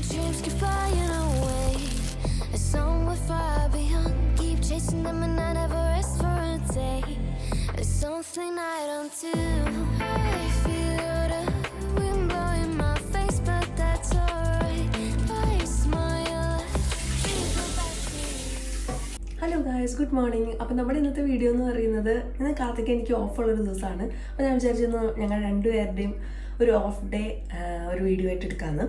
dreams keep flying away. As somewhere far beyond, keep chasing them and I never rest for a day. There's something I don't do. I feel the wind blowing my face, but that's alright. I smile. Hello guys, good morning. അപ്പോൾ നമ്മുടെ ഇന്നത്തെ video എന്ന് പറയുന്നത്, ഇന്ന് കാർത്തിക് എനിക്ക് ഓഫുള്ളൊരു ദിവസമാണ്. അപ്പോൾ ഞാൻ വിചാരിച്ചിരുന്നു ഞങ്ങൾ രണ്ടുപേരുടെയും ഒരു ഓഫ് ഡേ ഒരു വീഡിയോ ആയിട്ട് എടുക്കാമെന്ന്.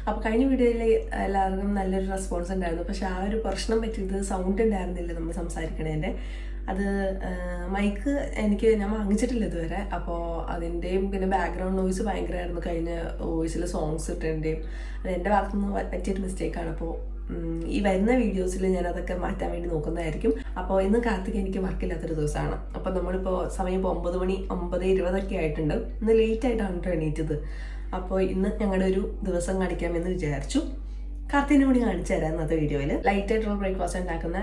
അപ്പോൾ കഴിഞ്ഞ വീഡിയോയിൽ എല്ലാവർക്കും നല്ലൊരു റെസ്പോൺസ് ഉണ്ടായിരുന്നു. പക്ഷേ ആ ഒരു പ്രശ്നം പറ്റിയത് സൗണ്ട് ഉണ്ടായിരുന്നില്ല നമ്മൾ സംസാരിക്കണേൻ്റെ. അത് മൈക്ക് ഞാൻ വാങ്ങിച്ചിട്ടില്ല ഇതുവരെ. അപ്പോൾ അതിൻ്റെയും പിന്നെ ബാക്ക്ഗ്രൗണ്ട് നോയ്സ് ഭയങ്കരമായിരുന്നു കഴിഞ്ഞ വോയിസിൽ സോങ്സ് ഇട്ടതിൻ്റെയും. അത് എൻ്റെ ഭാഗത്തുനിന്ന് പറ്റിയൊരു മിസ്റ്റേക്കാണ്. അപ്പോൾ ഈ വരുന്ന വീഡിയോസിൽ ഞാൻ അതൊക്കെ മാറ്റാൻ വേണ്ടി നോക്കുന്നതായിരിക്കും. അപ്പോൾ ഇന്ന് കാർത്തിക് എനിക്ക് വർക്കില്ലാത്തൊരു ദിവസമാണ്. അപ്പോൾ നമ്മളിപ്പോൾ സമയം ഇപ്പോൾ 9:20 ആയിട്ടുണ്ട്. ഇന്ന് ലേറ്റ് ആയിട്ടാണ് എണീറ്റത്. അപ്പോൾ ഇന്ന് ഞങ്ങളുടെ ഒരു ദിവസം കാണിക്കാമെന്ന് വിചാരിച്ചു. കാർത്തികിനെ കൂടി കാണിച്ചു തരാം ഇന്നത്തെ വീഡിയോയിൽ. ലൈറ്റായിട്ടുള്ള ബ്രേക്ക്ഫാസ്റ്റ് ഉണ്ടാക്കുന്ന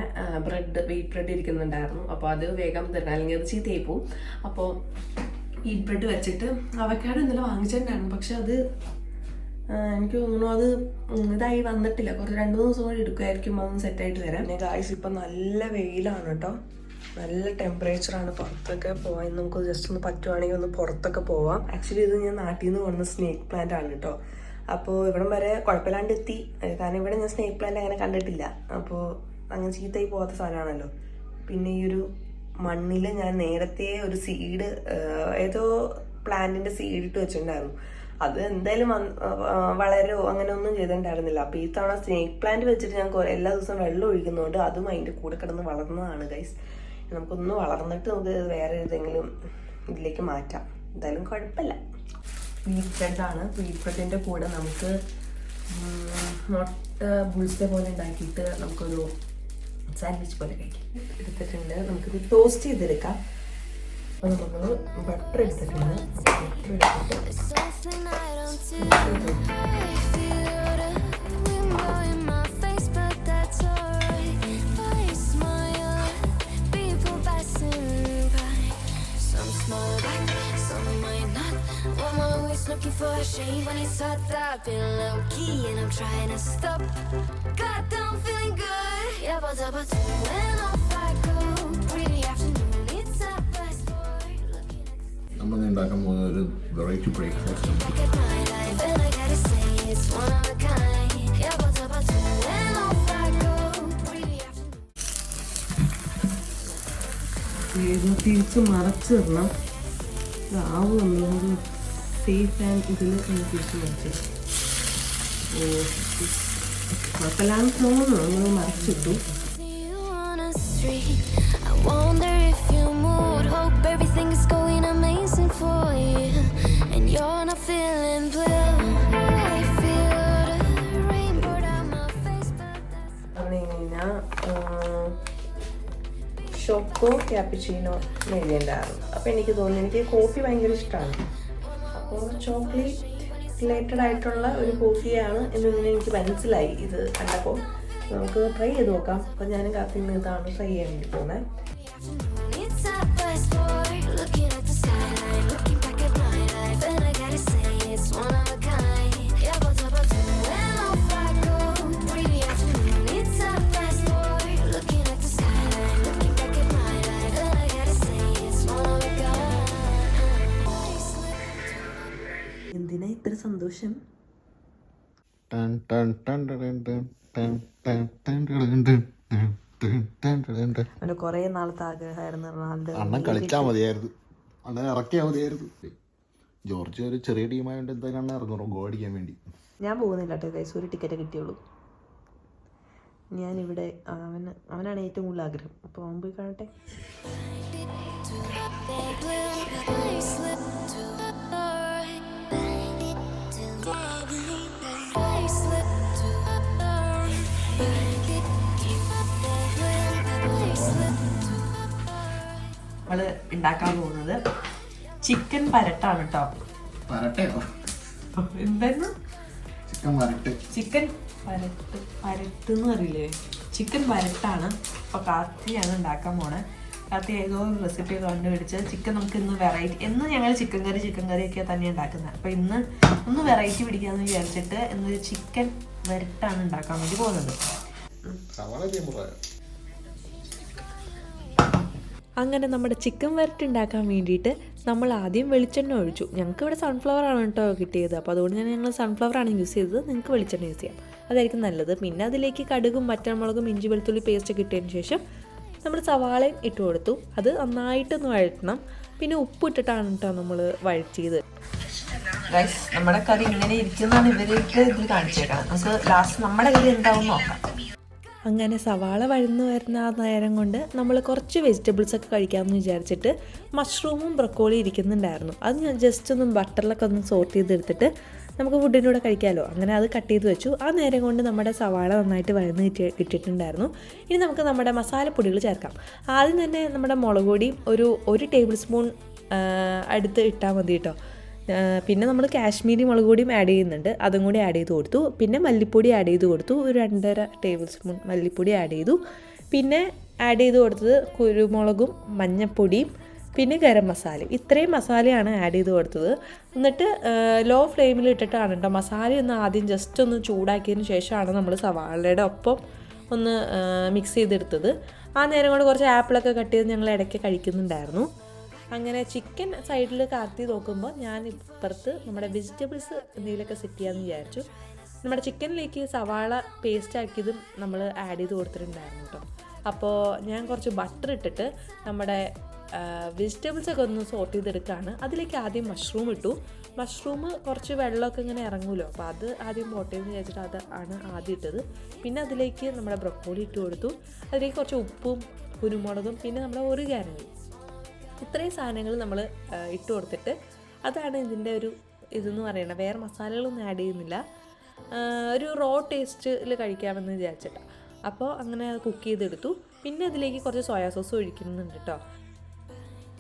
വീറ്റ് ബ്രെഡ് ഇരിക്കുന്നുണ്ടായിരുന്നു. അപ്പോൾ അത് വേഗം തരണം, അല്ലെങ്കിൽ അത് ചീത്തയായി പോവും. അപ്പോൾ വീറ്റ് ബ്രെഡ് വെച്ചിട്ട് അവക്കാട് ഇന്നലെ വാങ്ങിച്ചിട്ടുണ്ടായിരുന്നു. പക്ഷെ അത് എനിക്ക് തോന്നുന്നു അത് ഇതായി വന്നിട്ടില്ല. കുറച്ച് 2-3 ദിവസം കൂടി എടുക്കുമായിരിക്കും അതൊന്ന് സെറ്റായിട്ട് വരാം. പിന്നെ ഗായ്സ് ഇപ്പം നല്ല വെയിലാണ് കേട്ടോ, നല്ല ടെമ്പറേച്ചറാണ്. പുറത്തൊക്കെ പോകാൻ നമുക്ക് ജസ്റ്റ് ഒന്ന് പറ്റുവാണെങ്കിൽ ഒന്ന് പുറത്തൊക്കെ പോവാം. ആക്ച്വലി ഇത് ഞാൻ നാട്ടിൽ നിന്ന് കൊണ്ടുവന്ന സ്നേക്ക് പ്ലാന്റ് ആണ് കേട്ടോ. അപ്പോൾ ഇവിടം വരെ കുഴപ്പമില്ലാണ്ട് എത്തി. കാരണം ഇവിടെ ഞാൻ സ്നേക്ക് പ്ലാന്റ് അങ്ങനെ കണ്ടിട്ടില്ല. അപ്പോൾ അങ്ങനെ ചീത്തയായി പോകാത്ത സാധനമാണല്ലോ. പിന്നെ ഈ ഒരു മണ്ണിൽ ഞാൻ നേരത്തെ ഒരു സീഡ്, ഏതോ പ്ലാന്റിൻ്റെ സീഡ് ഇട്ട് വെച്ചിട്ടുണ്ടായിരുന്നു. അത് എന്തായാലും വളരോ അങ്ങനെ ഒന്നും ചെയ്തിട്ടുണ്ടായിരുന്നില്ല. അപ്പോൾ ഈ തവണ സ്നേക്ക് പ്ലാന്റ് വെച്ചിട്ട് ഞാൻ എല്ലാ ദിവസവും വെള്ളം ഒഴിക്കുന്നതുകൊണ്ട് അതും അതിൻ്റെ കൂടെ കിടന്ന് വളർന്നതാണ് ഗൈസ്. നമുക്കൊന്ന് വളർന്നിട്ട് നമുക്ക് വേറെ ഏതെങ്കിലും ഇതിലേക്ക് മാറ്റാം. എന്തായാലും കുഴപ്പമില്ല. വീറ്റ് ബ്രെഡാണ്. വീറ്റ് ബ്രെഡിൻ്റെ കൂടെ നമുക്ക് മുട്ട ബുൾസെ പോലെ ഉണ്ടാക്കിയിട്ട് നമുക്കൊരു സാൻഡ്വിച്ച് പോലെ കഴിക്കാം. എടുത്തിട്ടുണ്ട്. നമുക്കിത് ടോസ്റ്റ് ചെയ്തെടുക്കാം. അപ്പോൾ നമ്മൾ ബട്ടർ എടുത്തിട്ടുണ്ട്. Looking for a shade when it's hot, I've been low key and I'm trying to stop. God, I'm feeling good. Yeah, but when off I go, pretty afternoon, it's a best boy. നമ്മൾ ഉണ്ടാക്കാൻ പോകുന്ന ഒരു variety breakfast ആണ്. തിരിച്ച് മറച്ചിടണം. ആവും നമ്മൾ safe and ഇതിൽ തിരിച്ച് മറിച്ച് കുഴപ്പമില്ലാന്ന് തോന്നുന്നു. നമ്മൾ മറിച്ചിട്ടു. ഷോക്കോ ക്യാപ്പിച്ചീനോ എഴുതിയിട്ടുണ്ടായിരുന്നു. അപ്പോൾ എനിക്ക് തോന്നുന്നു എനിക്ക് കോഫി ഭയങ്കര ഇഷ്ടമാണ്. അപ്പോൾ ചോക്ലേറ്റ് റിലേറ്റഡ് ആയിട്ടുള്ള ഒരു കോഫിയാണ് എന്നിങ്ങനെ എനിക്ക് മനസ്സിലായി ഇത് കണ്ടപ്പോൾ. നമുക്ക് ട്രൈ ചെയ്ത് നോക്കാം. അപ്പോൾ ഞാനും കാത്തിന്ന് ഇതാണ് ട്രൈ ചെയ്യാൻ വേണ്ടി പോകുന്നത്. എന്തിനാ ഇത്ര സന്തോഷം? അവൻ്റെ കുറേ നാളത്തെ ആഗ്രഹമായിരുന്നു അണ്ണൻ കളിച്ചാൽ മതിയായിരുന്നു, അണ്ണൻ ഇറക്കിയാൽ മതിയായിരുന്നു. ജോർജ് ഒരു ചെറിയ ടീമായതുകൊണ്ട് എന്തായാലും അണ്ണൻ ഇറങ്ങും ഗോൾ അടിക്കാൻ വേണ്ടി. ഞാൻ പോകുന്നില്ല കേട്ടോ ഗൈസ്, ഒരു ടിക്കറ്റേ കിട്ടിയുള്ളൂ. ഞാനിവിടെ അവനാണ് ഏറ്റവും കൂടുതൽ ആഗ്രഹം. അപ്പോൾ അവൻ പോയി കാണട്ടെ. നമ്മള് ഉണ്ടാക്കാൻ പോകുന്നത് ചിക്കൻ പരട്ടാണ് കേട്ടോ. എന്തായിരുന്നു ചിക്കൻ പരട്ട് എന്ന് അറിയില്ലേ? ചിക്കൻ പരട്ടാണ്. അപ്പോൾ കാർത്തിയാണ് ഉണ്ടാക്കാൻ പോണേ. കാർത്തി ഏതോ റെസിപ്പി കണ്ടുപിടിച്ച് ചിക്കൻ നമുക്ക് ഇന്ന് വെറൈറ്റി, എന്ന് ഞങ്ങൾ ചിക്കൻ കറിയൊക്കെ തന്നെ ഉണ്ടാക്കുന്നത്. അപ്പോൾ ഇന്ന് ഒന്ന് വെറൈറ്റി പിടിക്കാമെന്ന് വിചാരിച്ചിട്ട് ഇന്ന് ചിക്കൻ വരട്ടാണ് ഉണ്ടാക്കാൻ വേണ്ടി പോകുന്നത്. അങ്ങനെ നമ്മുടെ ചിക്കൻ വരട്ട് ഉണ്ടാക്കാൻ വേണ്ടിയിട്ട് നമ്മൾ ആദ്യം വെളിച്ചെണ്ണ ഒഴിച്ചു. ഞങ്ങൾക്ക് ഇവിടെ സൺഫ്ലവർ ആണ് കേട്ടോ കിട്ടിയത്, അപ്പോൾ അതുകൊണ്ട് ഞങ്ങൾ സൺഫ്ലവർ ആണ് യൂസ് ചെയ്തത്. നിങ്ങൾക്ക് വെളിച്ചെണ്ണ യൂസ് ചെയ്യാം, അതായിരിക്കും നല്ലത്. പിന്നെ അതിലേക്ക് കടുകും വറ്റൽമുളകും ഇഞ്ചി വെളുത്തുള്ളി പേസ്റ്റ് കിട്ടിയതിന് ശേഷം നമ്മൾ സവാളയും ഇട്ട് കൊടുത്തു. അത് നന്നായിട്ടൊന്ന് വഴറ്റണം. പിന്നെ ഉപ്പ് ഇട്ടിട്ടാണ് കേട്ടോ നമ്മൾ വഴറ്റിയത്. നമ്മുടെ കറി ഇങ്ങനെ ഇരിക്കുന്നതാണ് ഇവർക്ക് ഇതിൽ കാണിച്ചേക്കാം. നമുക്ക് ലാസ്റ്റ് നമ്മുടെ കറി എന്താവും നോക്കാം. അങ്ങനെ സവാള വഴന്നു വരുന്ന ആ നേരം കൊണ്ട് നമ്മൾ കുറച്ച് വെജിറ്റബിൾസൊക്കെ കഴിക്കാമെന്ന് വിചാരിച്ചിട്ട് മഷ്റൂമും ബ്രക്കോളി ഇരിക്കുന്നുണ്ടായിരുന്നു. അത് ഞാൻ ജസ്റ്റ് ഒന്ന് ബട്ടറിലൊക്കെ ഒന്ന് സോട്ട് ചെയ്തെടുത്തിട്ട് നമുക്ക് ഫുഡിൻ്റെ കൂടെ കഴിക്കാമല്ലോ, അങ്ങനെ അത് കട്ട് ചെയ്ത് വെച്ചു. ആ നേരം കൊണ്ട് നമ്മുടെ സവാള നന്നായിട്ട് വഴന്ന് കിട്ടിയിട്ടുണ്ടായിരുന്നു. ഇനി നമുക്ക് നമ്മുടെ മസാലപ്പൊടികൾ ചേർക്കാം. ആദ്യം തന്നെ നമ്മുടെ മുളക് പൊടിയും ഒരു ടേബിൾ സ്പൂൺ അടുത്ത് ഇട്ടാൽ മതി കേട്ടോ. പിന്നെ നമ്മൾ കാശ്മീരി മുളക് പൊടിയും ആഡ് ചെയ്യുന്നുണ്ട്, അതും കൂടി ആഡ് ചെയ്ത് കൊടുത്തു. പിന്നെ മല്ലിപ്പൊടി ആഡ് ചെയ്ത് കൊടുത്തു, ഒരു 2.5 ടേബിൾ സ്പൂൺ മല്ലിപ്പൊടി ആഡ് ചെയ്തു. പിന്നെ ആഡ് ചെയ്ത് കൊടുത്തത് കുരുമുളകും മഞ്ഞൾപ്പൊടിയും പിന്നെ ഗരം മസാലയും. ഇത്രയും മസാലയാണ് ആഡ് ചെയ്ത് കൊടുത്തത്. എന്നിട്ട് ലോ ഫ്ലെയിമിൽ ഇട്ടിട്ടാണ് കേട്ടോ മസാല ഒന്ന് ആദ്യം ജസ്റ്റ് ഒന്ന് ചൂടാക്കിയതിന് ശേഷമാണ് നമ്മൾ സവാളയുടെ ഒപ്പം ഒന്ന് മിക്സ് ചെയ്തെടുത്തത്. ആ നേരം കൊണ്ട് കുറച്ച് ആപ്പിളൊക്കെ കട്ട് ചെയ്ത് ഞങ്ങൾ ഇടയ്ക്ക് കഴിക്കുന്നുണ്ടായിരുന്നു. അങ്ങനെ ചിക്കൻ സൈഡിൽ കാത്തി നോക്കുമ്പോൾ ഞാൻ ഇപ്പുറത്ത് നമ്മുടെ വെജിറ്റബിൾസ് എന്തെങ്കിലുമൊക്കെ സെറ്റ് ചെയ്യാമെന്ന് വിചാരിച്ചു. നമ്മുടെ ചിക്കനിലേക്ക് സവാള പേസ്റ്റ് ആക്കിയതും നമ്മൾ ആഡ് ചെയ്ത് കൊടുത്തിട്ടുണ്ടായിരുന്നു കേട്ടോ. അപ്പോൾ ഞാൻ കുറച്ച് ബട്ടർ ഇട്ടിട്ട് നമ്മുടെ വെജിറ്റബിൾസൊക്കെ ഒന്ന് സോട്ട് ചെയ്തെടുക്കുകയാണ്. അതിലേക്ക് ആദ്യം മഷ്റൂം ഇട്ടു. മഷ്റൂം കുറച്ച് വെള്ളമൊക്കെ ഇങ്ങനെ ഇറങ്ങുമല്ലോ, അപ്പോൾ അത് ആദ്യം പോട്ടേന്ന് വിചാരിച്ചിട്ട് അത് ആണ് ആദ്യം ഇട്ടത്. പിന്നെ അതിലേക്ക് നമ്മുടെ ബ്രക്കോളി ഇട്ട് കൊടുത്തു. അതിലേക്ക് കുറച്ച് ഉപ്പും കുരുമുളകും പിന്നെ നമ്മുടെ ഒറിഗാനോയും, ഇത്രയും സാധനങ്ങൾ നമ്മൾ ഇട്ട് കൊടുത്തിട്ട് അതാണ് ഇതിൻ്റെ ഒരു ഇതെന്ന് പറയുന്നത്. വേറെ മസാലകളൊന്നും ആഡ് ചെയ്യുന്നില്ല, ഒരു റോ ടേസ്റ്റിൽ കഴിക്കാമെന്ന് വിചാരിച്ചിട്ടാണ്. അപ്പോൾ അങ്ങനെ അത് കുക്ക് ചെയ്തെടുത്തു. പിന്നെ അതിലേക്ക് കുറച്ച് സോയാ സോസ് ഒഴിക്കുന്നുണ്ട് കേട്ടോ.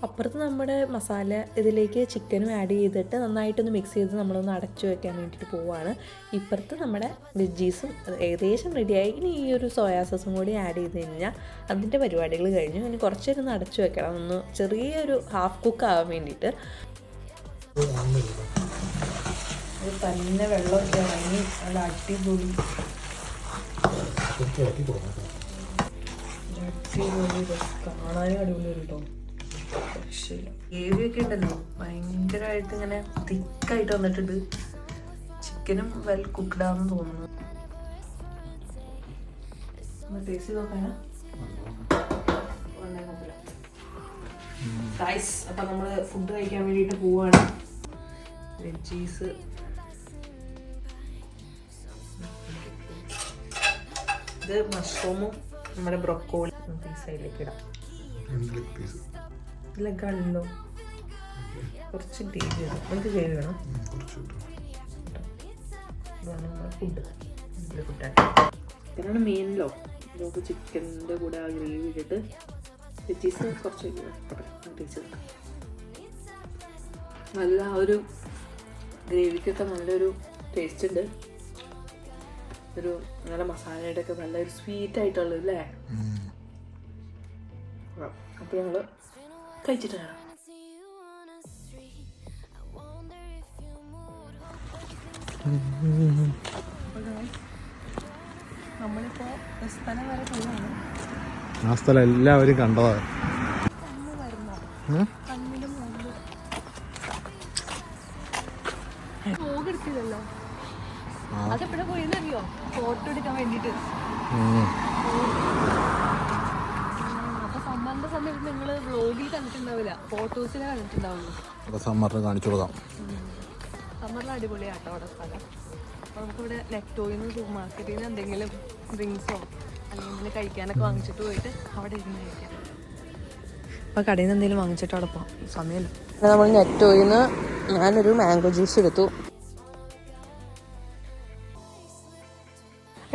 അപ്പുറത്ത് നമ്മുടെ മസാല ഇതിലേക്ക് ചിക്കനും ആഡ് ചെയ്തിട്ട് നന്നായിട്ടൊന്ന് മിക്സ് ചെയ്ത് നമ്മളൊന്ന് അടച്ചു വയ്ക്കാൻ വേണ്ടിയിട്ട് പോവുകയാണ്. ഇപ്പുറത്ത് നമ്മുടെ വെജീസും ഏകദേശം റെഡിയായി. ഇനി ഈ ഒരു സോയാ സോസും കൂടി ആഡ് ചെയ്ത് കഴിഞ്ഞാൽ അതിൻ്റെ പരിപാടികൾ കഴിഞ്ഞു. ഇനി കുറച്ച് നേരം ഒന്ന് അടച്ചു വെക്കണം, ഒന്ന് ചെറിയൊരു ഹാഫ് കുക്ക് ആവാൻ വേണ്ടിയിട്ട്. അത് തന്നെ വെള്ളമൊക്കെ ഇറങ്ങി നല്ല അടിപൊളി കാണാനും അടിപൊളി കേട്ടോ. ഗ്രേവിയൊക്കെ ഉണ്ടല്ലോ ഭയങ്കരമായിട്ട് ഇങ്ങനെ തിക്കായിട്ട് വന്നിട്ടുണ്ട്. ചിക്കനും വെൽ കുക്ക്ഡ് ആണെന്ന് തോന്നുന്നു. ടേസ്റ്റ് നോക്കാനാ ഗൈസ്. അപ്പം നമ്മൾ ഫുഡ് കഴിക്കാൻ വേണ്ടിയിട്ട് പോവാണ്. വെജീസ് ഇത് മഷ്റൂമും നമ്മുടെ ബ്രൊക്കോളി സൈഡിലേക്ക് ഇടാം. ലെഗാണല്ലോ കുറച്ച് ഗ്രേവി വേണം. നമുക്ക് ഗ്രേവി വേണം. ഇതാണ് നമ്മുടെ ഫുഡ്. ഇതിനാണ് മെയിനിലോ നമുക്ക് ചിക്കൻ്റെ കൂടെ ആ ഗ്രേവി ഇട്ടിട്ട് വെജീസ് കുറച്ച് ടേസ്റ്റ് നല്ല ഒരു ഗ്രേവിക്കൊക്കെ നല്ലൊരു ടേസ്റ്റ് ഉണ്ട്. ഒരു നല്ല മസാലയുടെ ഒക്കെ നല്ലൊരു സ്വീറ്റ് ആയിട്ടുള്ളത് അല്ലേ. അപ്പോൾ ഞങ്ങൾ കഴിച്ചിട്ട് കാണാം. നമ്മളിപ്പോൾ സ്ഥലം വരെ പോവാണ്. ആ സ്ഥലം എല്ലാവരും കണ്ടതാണ്. പോകെടുത്തില്ലല്ലോ, അതെപ്പോഴാ പോയെന്നറിയോ? ഫോട്ടോ എടുക്കാൻ വേണ്ടിട്ട്. അപ്പൊ സമ്മറിന്റെ സമയത്ത് നിങ്ങള് വ്ലോഗിൽ കണ്ടിട്ടുണ്ടാവില്ല, ഫോട്ടോസിലെ കണ്ടിട്ടുണ്ടാവുള്ളൂ. സമ്മറിന് കാണിച്ചു കൊടുക്കാം. സമ്മറിൽ അടിപൊളിയാട്ടോ അവിടെ സ്ഥലം. അപ്പൊ നമുക്കിവിടെ ലെക്ടോയിന്ന് സൂപ്പർ മാർക്കറ്റിൽ നിന്ന് എന്തെങ്കിലും ഡ്രിങ്ക്സോ അല്ലെങ്കിൽ കഴിക്കാനൊക്കെ വാങ്ങിച്ചിട്ട് പോയിട്ട് അവിടെ ഇരുന്ന് കഴിക്കാം. അപ്പൊ കടയിൽ നിന്ന് എന്തെങ്കിലും വാങ്ങിച്ചിട്ട് അവിടെ പോകാം, സമയമല്ല. നമ്മൾ നെറ്റോയിന്ന് ഞാനൊരു മാംഗോ ജ്യൂസ് എടുത്തു.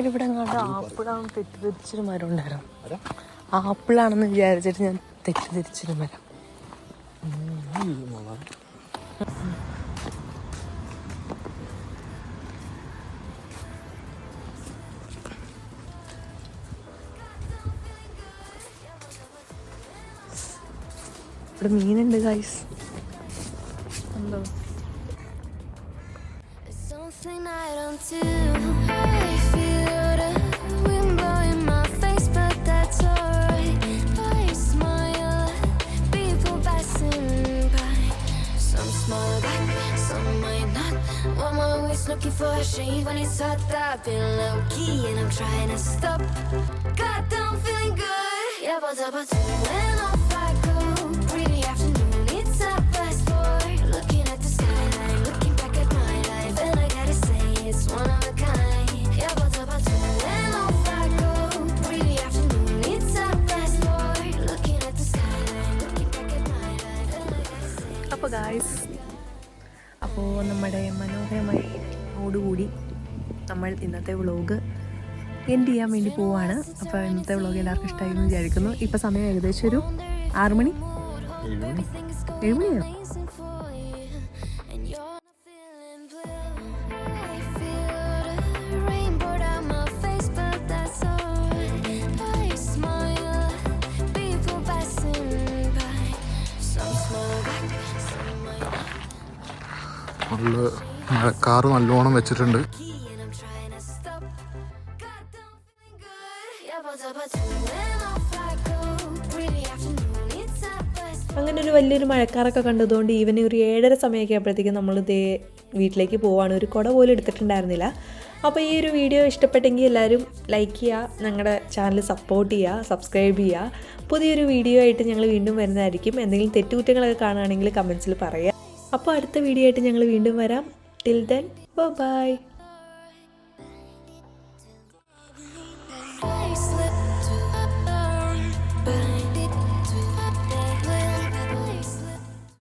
ഇവിടെ അങ്ങോട്ട് ആപ്പിളാണെന്ന് തെറ്റിദ്ധരിച്ചൊരു മരം ഉണ്ടായിരുന്നു. ആപ്പിളാണെന്ന് വിചാരിച്ചിട്ട് ഞാൻ തെറ്റിദ്ധരിച്ചൊരു മരം. ഇവിടെ മീനുണ്ട് ഗൈസ്. എന്തോ Something I don't do. I I'm always looking for a shade when it's hot. I've been low key and I'm trying to stop. God, I'm feeling good. Yeah, but when off I go. Pretty afternoon, it's a fast forward. Looking at the skyline, looking back at my life, and I gotta say it's one of a kind. Yeah, but when off I go. Pretty afternoon, it's a fast forward. Looking at the skyline, looking back at my life, and I gotta say. അപ്പോൾ guys, അപ്പോൾ നമ്മുടെ മനോഹരമായ ഓടുകൂടി നമ്മൾ ഇന്നത്തെ vlog end ചെയ്യാൻ വേണ്ടി പോവുകയാണ്. അപ്പോൾ ഇന്നത്തെ വ്ളോഗ് എല്ലാവർക്കും ഇഷ്ടമായി എന്ന് വിചാരിക്കുന്നു. ഇപ്പോൾ സമയം ഏകദേശം ഒരു 6 മണി 7 മണിയോ? നല്ല മഴക്കാറ് നല്ലോണം വെച്ചിട്ടുണ്ട്. അങ്ങനെ ഒരു വലിയൊരു മഴക്കാറൊക്കെ കണ്ടതുകൊണ്ട് ഈവനിങ് ഒരു 7:30 സമയമൊക്കെ ആയപ്പോഴത്തേക്കും നമ്മൾ വീട്ടിലേക്ക് പോവാണ്. ഒരു കുട പോലും എടുത്തിട്ടുണ്ടായിരുന്നില്ല. അപ്പോൾ ഈ ഒരു വീഡിയോ ഇഷ്ടപ്പെട്ടെങ്കിൽ എല്ലാവരും ലൈക്ക് ചെയ്യുക, ഞങ്ങളുടെ ചാനൽ സപ്പോർട്ട് ചെയ്യുക, സബ്സ്ക്രൈബ് ചെയ്യുക. പുതിയൊരു വീഡിയോ ആയിട്ട് ഞങ്ങൾ വീണ്ടും വരുന്നതായിരിക്കും. എന്തെങ്കിലും തെറ്റുകുറ്റങ്ങളൊക്കെ കാണുകയാണെങ്കിൽ കമൻസിൽ പറയുക. അപ്പോൾ അടുത്ത വീഡിയോ ആയിട്ട് ഞങ്ങൾ വീണ്ടും വരാം. Till then bye.